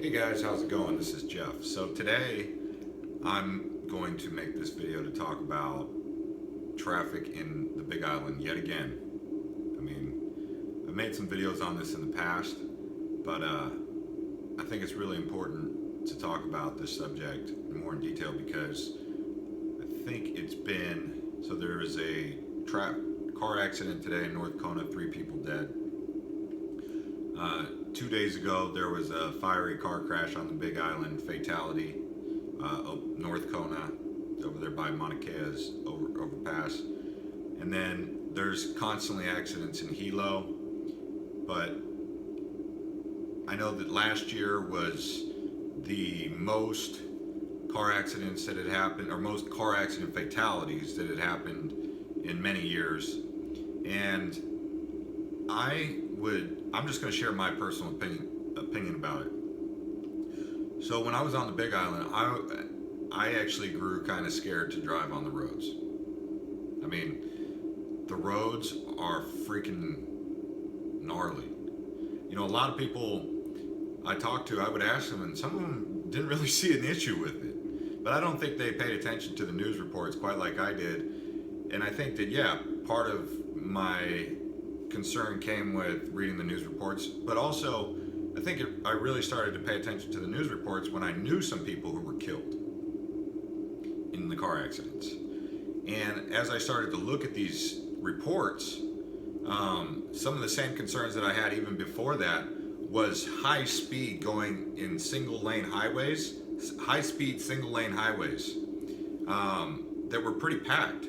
Hey guys, how's it going? This is Jeff. So today I'm going to make this video to talk about traffic in the Big Island yet again. I mean, I've made some videos on this in the past, but I think it's really important to talk about this subject more in detail because I think it's been, so there was a car accident today in North Kona, 3 people dead. 2 days ago, there was a fiery car crash on the Big Island, fatality, North Kona, over there by Mauna Kea's overpass. And then there's constantly accidents in Hilo, but I know that last year was the most car accidents that had happened, or most car accident fatalities that had happened in many years. And I'm just going to share my personal opinion about it. So when I was on the Big Island, I actually grew kind of scared to drive on the roads. I mean, the roads are freaking gnarly. You know, a lot of people I talked to, I would ask them, and some of them didn't really see an issue with it. But I don't think they paid attention to the news reports quite like I did. And I think that, yeah, part of my concern came with reading the news reports, but also I think I really started to pay attention to the news reports when I knew some people who were killed in the car accidents. And as I started to look at these reports, some of the same concerns that I had even before that was high speed going in single lane highways, high speed single lane highways that were pretty packed.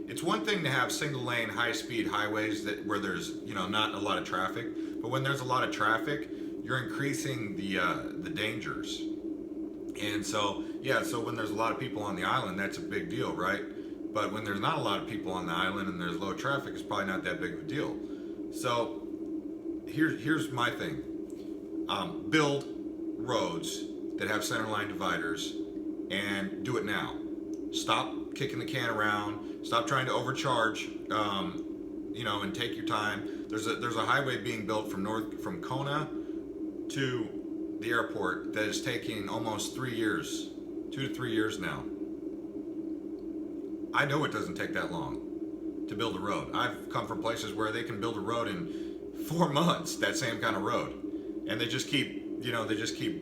It's one thing to have single lane high speed highways where there's not a lot of traffic, but when there's a lot of traffic, you're increasing the dangers. And so so when there's a lot of people on the island, that's a big deal, right? But when there's not a lot of people on the island and there's low traffic, it's probably not that big of a deal. So here's my thing. Build roads that have centerline dividers and do it now. Stop kicking the can around. Stop trying to overcharge, and take your time. There's a highway being built from Kona to the airport that is taking almost 3 years, 2 to 3 years now. I know it doesn't take that long to build a road. I've come from places where they can build a road in 4 months, that same kind of road, and they just keep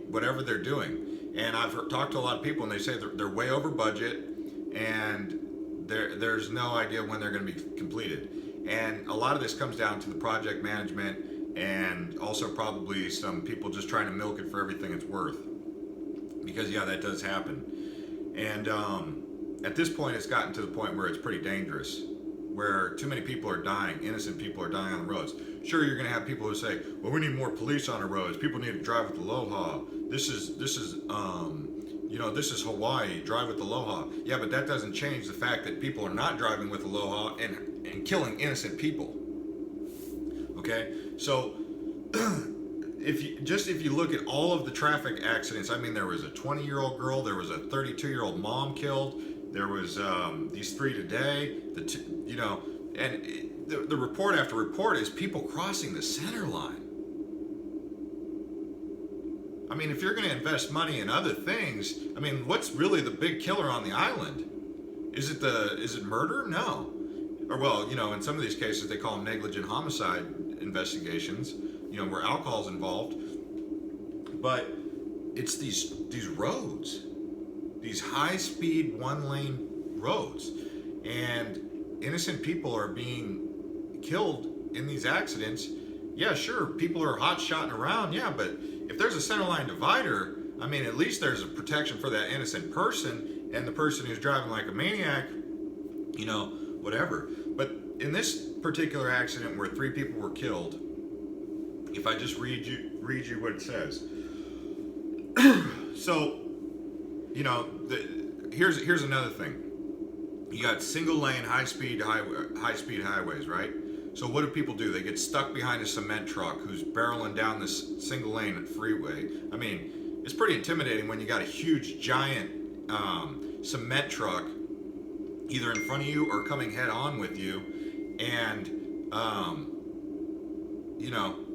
whatever they're doing. And I've talked to a lot of people, and they say they're way over budget, and there's no idea when they're going to be completed. And a lot of this comes down to the project management and also probably some people just trying to milk it for everything it's worth. Because that does happen. And at this point, it's gotten to the point where it's pretty dangerous, where too many people are dying, innocent people are dying on the roads. Sure, you're going to have people who say, well, we need more police on the roads. People need to drive with the aloha. This is Hawaii, drive with aloha. Yeah, but that doesn't change the fact that people are not driving with aloha and killing innocent people. Okay? So if you look at all of the traffic accidents, I mean, there was a 20-year-old girl, there was a 32-year-old mom killed, there was these 3 today, and the report after report is people crossing the center line. I mean, if you're going to invest money in other things, I mean, what's really the big killer on the island? Is it murder? No. Or well, in some of these cases they call them negligent homicide investigations, where alcohol's involved. But it's these roads, these high-speed one-lane roads, and innocent people are being killed in these accidents. Yeah, sure, people are hot-shotting around, yeah, but if there's a centerline divider, I mean, at least there's a protection for that innocent person and the person who's driving like a maniac, whatever. But in this particular accident where 3 people were killed, if I just read you what it says. So, here's another thing. You got single lane high speed highways, right? So what do people do? They get stuck behind a cement truck who's barreling down this single lane freeway. I mean, it's pretty intimidating when you got a huge, giant cement truck either in front of you or coming head on with you. And,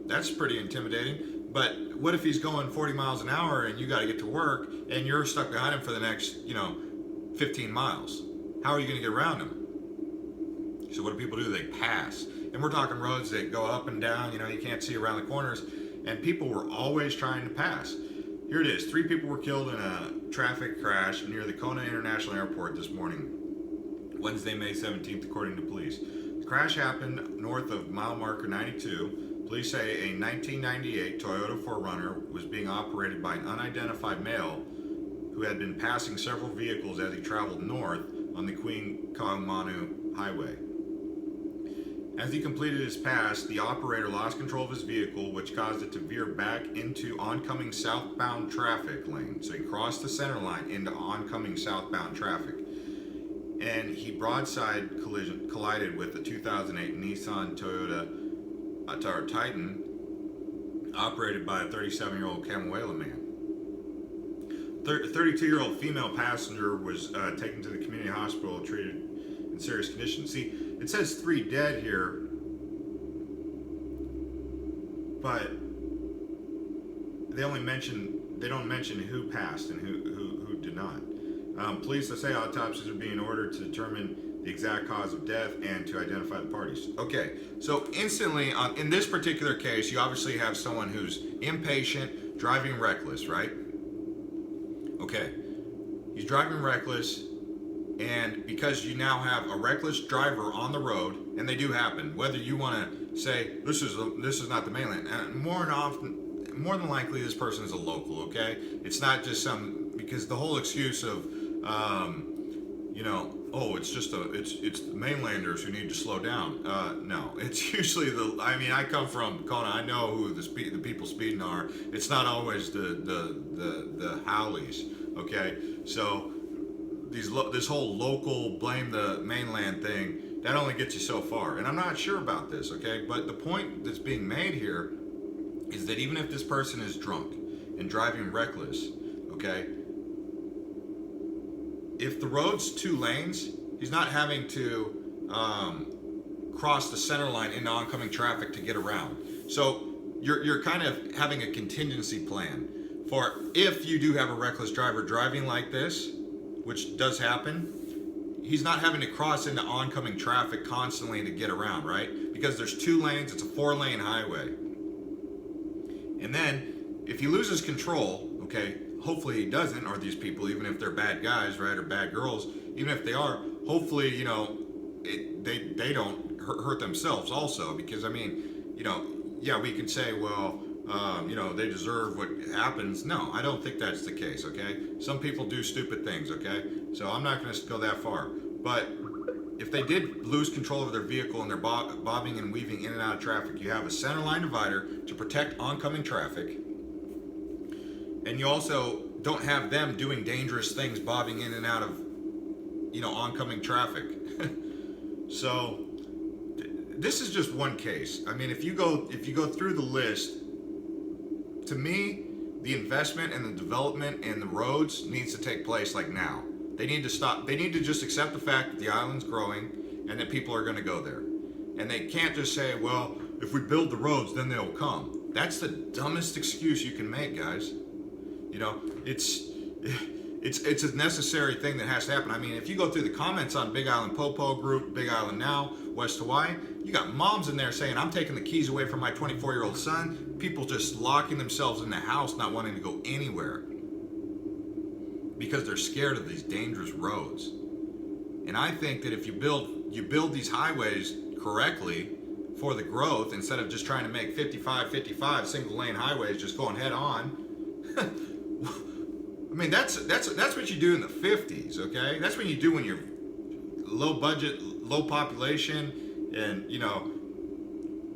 that's pretty intimidating. But what if he's going 40 miles an hour and you got to get to work and you're stuck behind him for the next, 15 miles? How are you going to get around him? So what do people do? They pass. And we're talking roads that go up and down, you can't see around the corners. And people were always trying to pass. Here it is. 3 people were killed in a traffic crash near the Kona International Airport this morning, Wednesday, May 17th, according to police. The crash happened north of mile marker 92. Police say a 1998 Toyota 4Runner was being operated by an unidentified male who had been passing several vehicles as he traveled north on the Queen Kaumanu Highway. As he completed his pass, the operator lost control of his vehicle, which caused it to veer back into oncoming southbound traffic lane. So he crossed the center line into oncoming southbound traffic. And he collided with the 2008 Nissan Toyota Titan, operated by a 37-year-old Camuela man. 32-year-old female passenger was taken to the community hospital, treated in serious condition. See, it says 3 dead here, but they don't mention who passed and who did not. Police say autopsies are being ordered to determine the exact cause of death and to identify the parties. Okay, so instantly, in this particular case, you obviously have someone who's impatient, driving reckless, right? Okay, he's driving reckless, and because you now have a reckless driver on the road, and they do happen, whether you want to say this is not the mainland, and more than likely this person is a local. Okay, it's not just because the whole excuse of it's the mainlanders who need to slow down. No, it's usually I come from Kona. I know who the people speeding are. It's not always the Howleys. Okay, so this whole local blame the mainland thing, that only gets you so far. And I'm not sure about this. Okay, but the point that's being made here is that even if this person is drunk and driving reckless, okay, if the road's 2 lanes, he's not having to cross the center line into oncoming traffic to get around. So you're kind of having a contingency plan for if you do have a reckless driver driving like this, which does happen, he's not having to cross into oncoming traffic constantly to get around, right? Because there's 2 lanes, it's a 4-lane highway. And then if he loses control, okay, hopefully he doesn't, or these people, even if they're bad guys, right, or bad girls, even if they are, hopefully, they don't hurt themselves also, because we can say, well, they deserve what happens. No, I don't think that's the case, okay? Some people do stupid things, okay? So I'm not going to go that far. But if they did lose control of their vehicle and they're bobbing and weaving in and out of traffic, you have a center line divider to protect oncoming traffic. And you also don't have them doing dangerous things, bobbing in and out of, oncoming traffic. So this is just one case. I mean, if you go through the list, to me, the investment and the development in the roads needs to take place like now. They need to stop. They need to just accept the fact that the island's growing and that people are going to go there. And they can't just say, well, if we build the roads, then they'll come. That's the dumbest excuse you can make, guys. It's a necessary thing that has to happen. I mean, if you go through the comments on Big Island Popo Group, Big Island Now, West Hawaii, you got moms in there saying, I'm taking the keys away from my 24-year-old son. People just locking themselves in the house, not wanting to go anywhere because they're scared of these dangerous roads. And I think that if you build these highways correctly for the growth, instead of just trying to make 55 single lane highways just going head on, I mean, that's what you do in the 50s, okay? That's what you do when you're low budget, low population, and,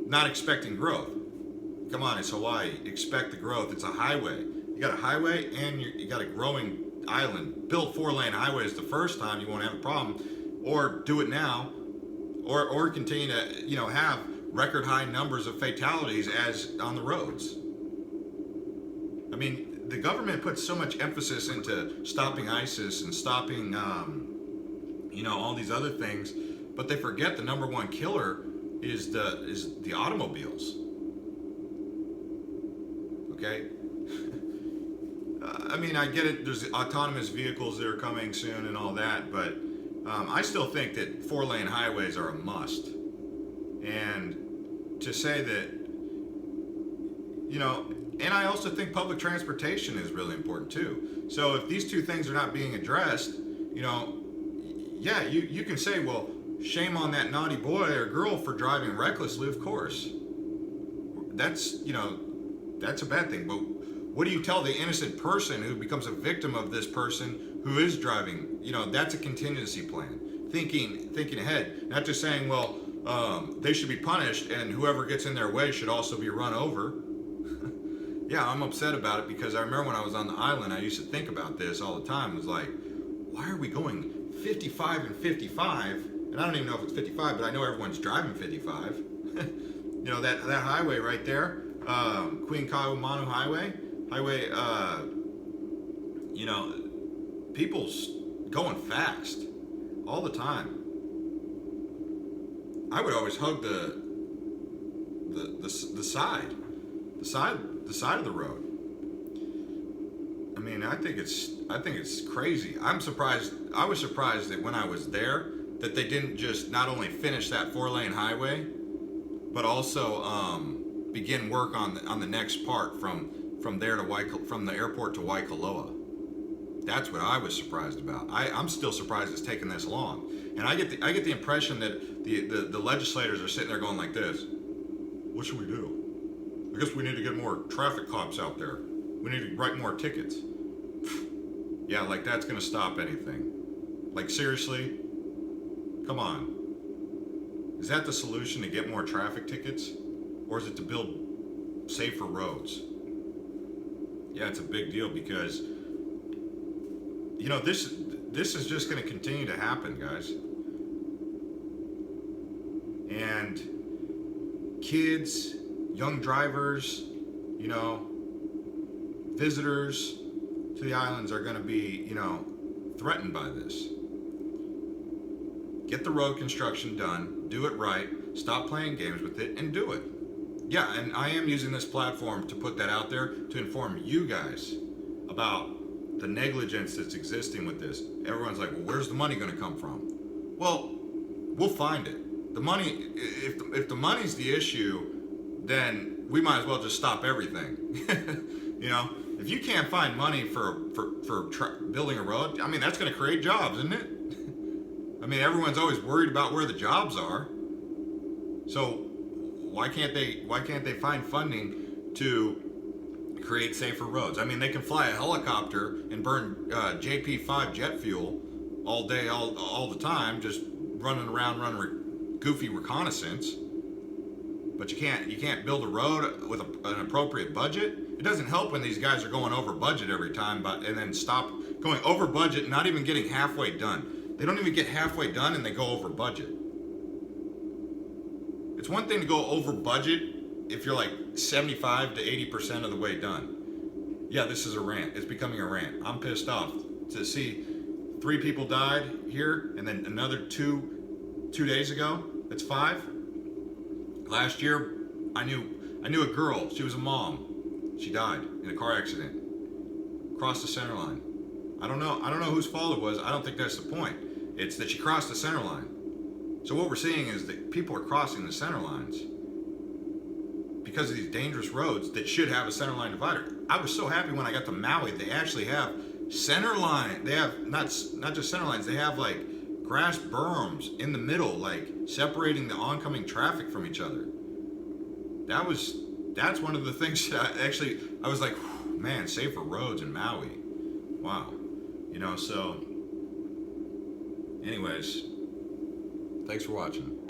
not expecting growth. Come on, it's Hawaii. Expect the growth. It's a highway. You got a highway and you got a growing island. Build 4-lane highways the first time, you won't have a problem. Or do it now, or continue to, have record high numbers of fatalities as on the roads. I mean, the government puts so much emphasis into stopping ISIS and stopping, all these other things, but they forget the number one killer is the automobiles. okay? I mean, I get it. There's autonomous vehicles that are coming soon and all that, but I still think that 4-lane highways are a must. And to say that, you know, and I also think public transportation is really important too. So if these two things are not being addressed, you know, yeah, you can say, well, shame on that naughty boy or girl for driving recklessly, of course. That's, you know, that's a bad thing. But what do you tell the innocent person who becomes a victim of this person who is driving? You know, that's a contingency plan. Thinking ahead, not just saying, well, they should be punished and whoever gets in their way should also be run over. Yeah, I'm upset about it because I remember when I was on the island, I used to think about this all the time. It was like, why are we going 55 and 55? And I don't even know if it's 55, but I know everyone's driving 55. You know, that highway right there, Queen Kaumanu Highway, you know, people's going fast all the time. I would always hug the side of the road. I mean, I think it's crazy. I was surprised that when I was there that they didn't just not only finish that 4-lane highway, but also begin work on the next part from there to from the airport to Waikoloa. That's what I was surprised about. I'm still surprised it's taken this long. And I get the impression that the legislators are sitting there going like this: what should we do? I guess we need to get more traffic cops out there. We need to write more tickets. Yeah, like that's gonna stop anything. Like seriously? Come on. Is that the solution, to get more traffic tickets? Or is it to build safer roads? Yeah, it's a big deal because, you know, this is just gonna continue to happen, guys. And kids, young drivers, you know, visitors to the islands are going to be, you know, threatened by this. Get the road construction done, do it right, stop playing games with it, and do it. Yeah, and I am using this platform to put that out there to inform you guys about the negligence that's existing with this. Everyone's like, well, where's the money going to come from? Well, we'll find it. The money, if the money's the issue, then we might as well just stop everything. You know, if you can't find money for building a road, I mean, that's going to create jobs, isn't it? I mean, everyone's always worried about where the jobs are. So why can't they find funding to create safer roads? I mean, they can fly a helicopter and burn JP5 jet fuel all day, all the time, just running goofy reconnaissance. But you can't build a road with an appropriate budget. It doesn't help when these guys are going over budget every time, and then stop going over budget and not even getting halfway done. They don't even get halfway done and they go over budget. It's one thing to go over budget if you're like 75 to 80% of the way done. Yeah, this is a rant. It's becoming a rant. I'm pissed off to see 3 people died here and then another 2 days ago. That's 5. Last year, I knew a girl. She was a mom. She died in a car accident. Crossed the center line. I don't know whose fault it was. I don't think that's the point. It's that she crossed the center line. So what we're seeing is that people are crossing the center lines because of these dangerous roads that should have a center line divider. I was so happy when I got to Maui. They actually have center line. They have not just center lines. They have like grass berms in the middle, like separating the oncoming traffic from each other. That's one of the things that I was like, man, safer roads in Maui. Wow. You know, so anyways, thanks for watching.